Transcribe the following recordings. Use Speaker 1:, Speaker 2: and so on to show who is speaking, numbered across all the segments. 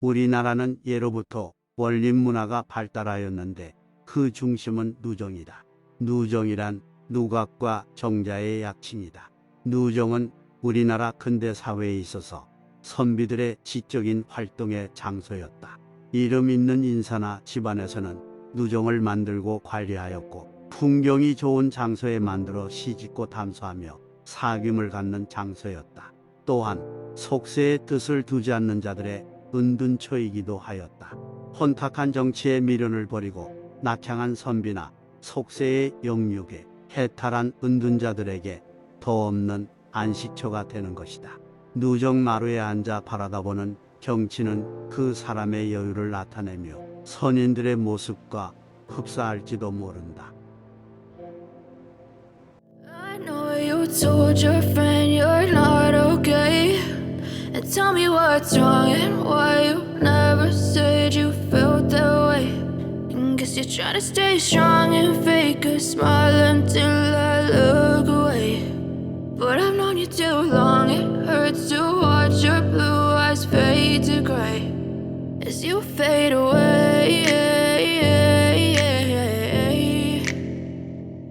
Speaker 1: 우리나라는 예로부터 원림 문화가 발달하였는데 그 중심은 누정이다. 누정이란 누각과 정자의 약칭이다. 누정은 우리나라 근대 사회에 있어서 선비들의 지적인 활동의 장소였다. 이름 있는 인사나 집안에서는 누정을 만들고 관리하였고, 풍경이 좋은 장소에 만들어 시짓고 담소하며 사귐을 갖는 장소였다. 또한 속세의 뜻을 두지 않는 자들의 은둔처이기도 하였다. 혼탁한 정치에 미련을 버리고 낙향한 선비나 속세의 영육에 해탈한 은둔자들에게 더 없는 안식처가 되는 것이다. 누정 마루에 앉아 바라다보는 경치는 그 사람의 여유를 나타내며 선인들의 모습과 흡사할지도 모른다.
Speaker 2: I know you told your friend you're not okay, and tell me what's wrong and why you never said you felt that way. And guess you're trying to stay strong and fake a smile until I look away. But I've known you too long, it hurts to watch your blue eyes fade to gray as you fade away,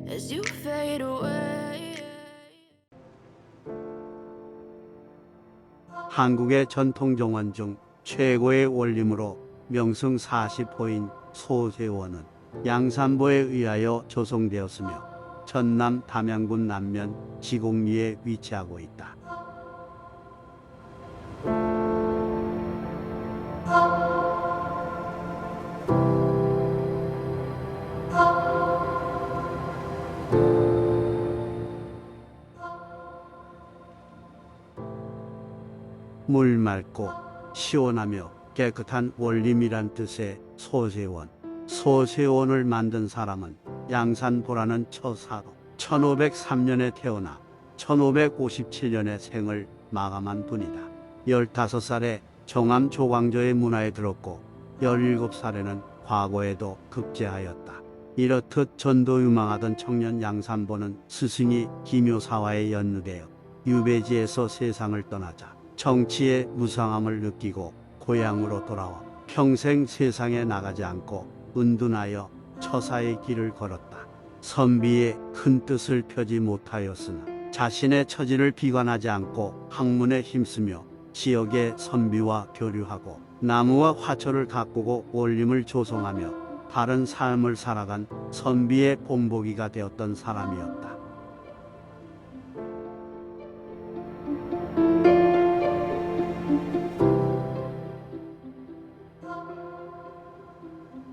Speaker 2: as you fade away.
Speaker 1: 한국의 전통 정원 중 최고의 원림으로 명승 40호인 소세원은 양산보에 의하여 조성되었으며 전남 담양군 남면 지곡리에 위치하고 있다. 물 맑고 시원하며 깨끗한 원림이란 뜻의 소세원. 소세원을 만든 사람은 양산보라는 처사로 1503년에 태어나 1557년에 생을 마감한 분이다. 15살에 정암 조광조의 문화에 들었고 17살에는 과거에도 급제하였다. 이렇듯 전도 유망하던 청년 양산보는 스승이 기묘사화에 연루되어 유배지에서 세상을 떠나자 정치의 무상함을 느끼고 고향으로 돌아와 평생 세상에 나가지 않고 은둔하여 처사의 길을 걸었다. 선비의 큰 뜻을 펴지 못하였으나 자신의 처지를 비관하지 않고 학문에 힘쓰며 지역의 선비와 교류하고 나무와 화초를 가꾸고 원림을 조성하며 바른 삶을 살아간 선비의 본보기가 되었던 사람이었다.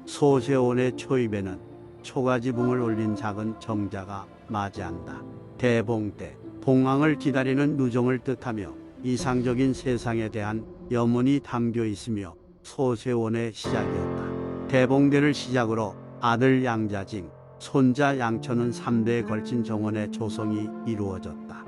Speaker 1: 소세원의 초입에는 초가지붕을 올린 작은 정자가 맞이한다. 대봉대, 봉황을 기다리는 누정을 뜻하며 이상적인 세상에 대한 염원이 담겨 있으며 소세원의 시작이었다. 대봉대를 시작으로 아들 양자징, 손자 양처는 3대에 걸친 정원의 조성이 이루어졌다.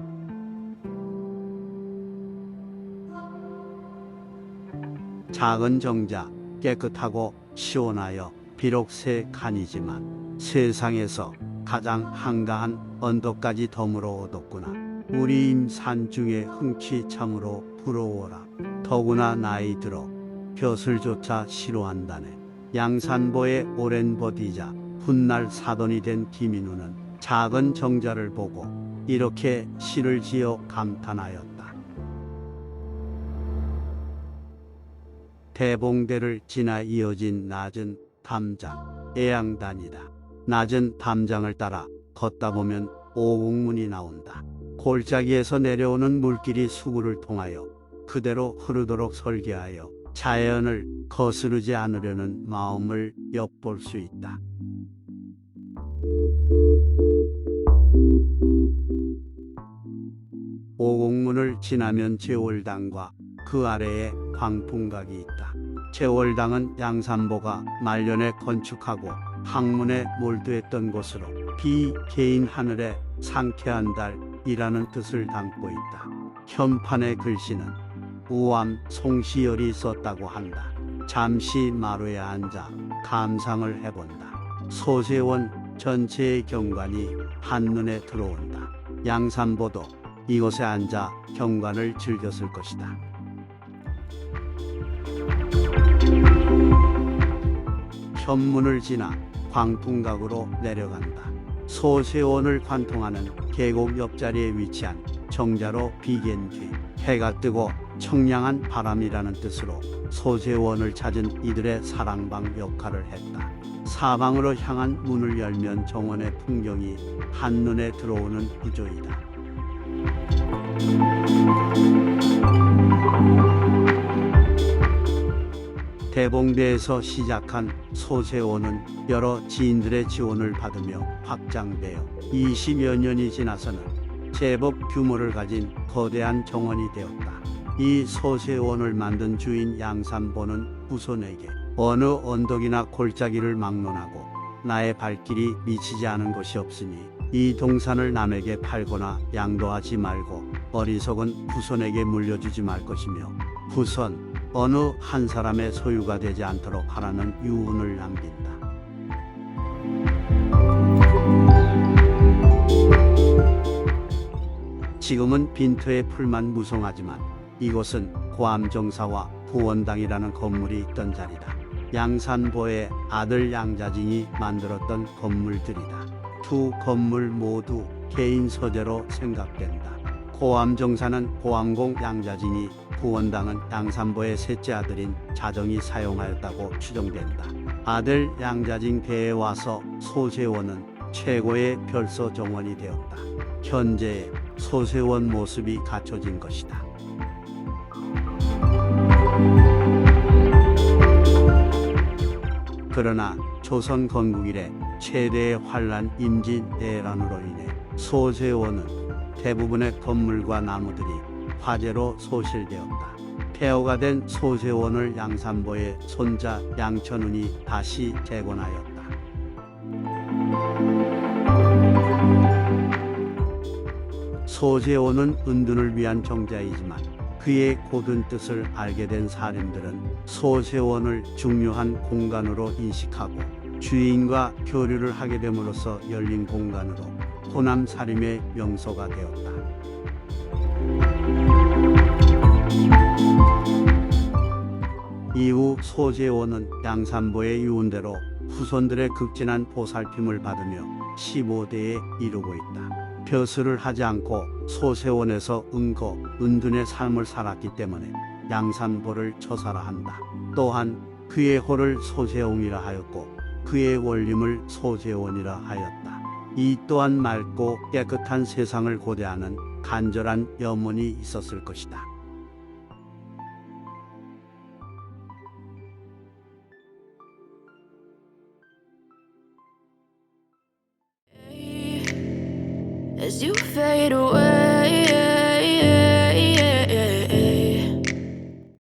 Speaker 1: 작은 정자, 깨끗하고 시원하여 비록 새 칸이지만 세상에서 가장 한가한 언덕까지 덤으로 얻었구나. 우리 임산 중에 흥취 참으로 부러워라. 더구나 나이 들어 벼슬조차 싫어한다네. 양산보의 오랜 버디자 훗날 사돈이 된 김인우는 작은 정자를 보고 이렇게 시를 지어 감탄하였다. 대봉대를 지나 이어진 낮은 담장, 애양단이다. 낮은 담장을 따라 걷다 보면 오곡문이 나온다. 골짜기에서 내려오는 물길이 수구를 통하여 그대로 흐르도록 설계하여 자연을 거스르지 않으려는 마음을 엿볼 수 있다. 오곡문을 지나면 제월당과 그 아래에 광풍각이 있다. 제월당은 양산보가 말년에 건축하고 학문에 몰두했던 곳으로 비 개인 하늘에 상쾌한 달이라는 뜻을 담고 있다. 현판의 글씨는 우암 송시열이 썼다고 한다. 잠시 마루에 앉아 감상을 해본다. 소세원 전체의 경관이 한눈에 들어온다. 양산보도 이곳에 앉아 경관을 즐겼을 것이다. 현문을 지나 광풍각으로 내려간다. 소세원을 관통하는 계곡 옆자리에 위치한 정자로 비견 뒤 해가 뜨고 청량한 바람이라는 뜻으로 소세원을 찾은 이들의 사랑방 역할을 했다. 사방으로 향한 문을 열면 정원의 풍경이 한눈에 들어오는 구조이다. 대봉대에서 시작한 소세원은 여러 지인들의 지원을 받으며 확장되어 20여 년이 지나서는 제법 규모를 가진 거대한 정원이 되었다. 이 소세원을 만든 주인 양산보는 후손에게 어느 언덕이나 골짜기를 막론하고 나의 발길이 미치지 않은 곳이 없으니 이 동산을 남에게 팔거나 양도하지 말고 어리석은 후손에게 물려주지 말 것이며 후손 어느 한 사람의 소유가 되지 않도록 하라는 유언을 남긴다. 지금은 빈터의 풀만 무성하지만 이곳은 고암정사와 부원당이라는 건물이 있던 자리다. 양산보의 아들 양자진이 만들었던 건물들이다. 두 건물 모두 개인 서재로 생각된다. 고암정사는 고암공 양자진이, 부원당은 양산보의 셋째 아들인 자정이 사용하였다고 추정된다. 아들 양자진 배에 와서 소세원은 최고의 별서 정원이 되었다. 현재의 소세원 모습이 갖춰진 것이다. 그러나 조선 건국 이래 최대의 환란 임진왜란으로 인해 소세원은 대부분의 건물과 나무들이 화재로 소실되었다. 폐허가 된 소세원을 양산보의 손자 양천운이 다시 재건하였다. 소세원은 은둔을 위한 정자이지만 그의 고든 뜻을 알게 된 사람들은 소세원을 중요한 공간으로 인식하고 주인과 교류를 하게 됨으로써 열린 공간으로 호남 사림의 명소가 되었다. 이후 소세원은 양산보의 유언대로 후손들의 극진한 보살핌을 받으며 15대에 이르고 있다. 벼슬을 하지 않고 소세원에서 은거, 은둔의 삶을 살았기 때문에 양산보를 처사라 한다. 또한 그의 호를 소세옹이라 하였고 그의 원림을 소세원이라 하였다. 이 또한 맑고 깨끗한 세상을 고대하는 간절한 염원이 있었을 것이다.
Speaker 2: As you fade away,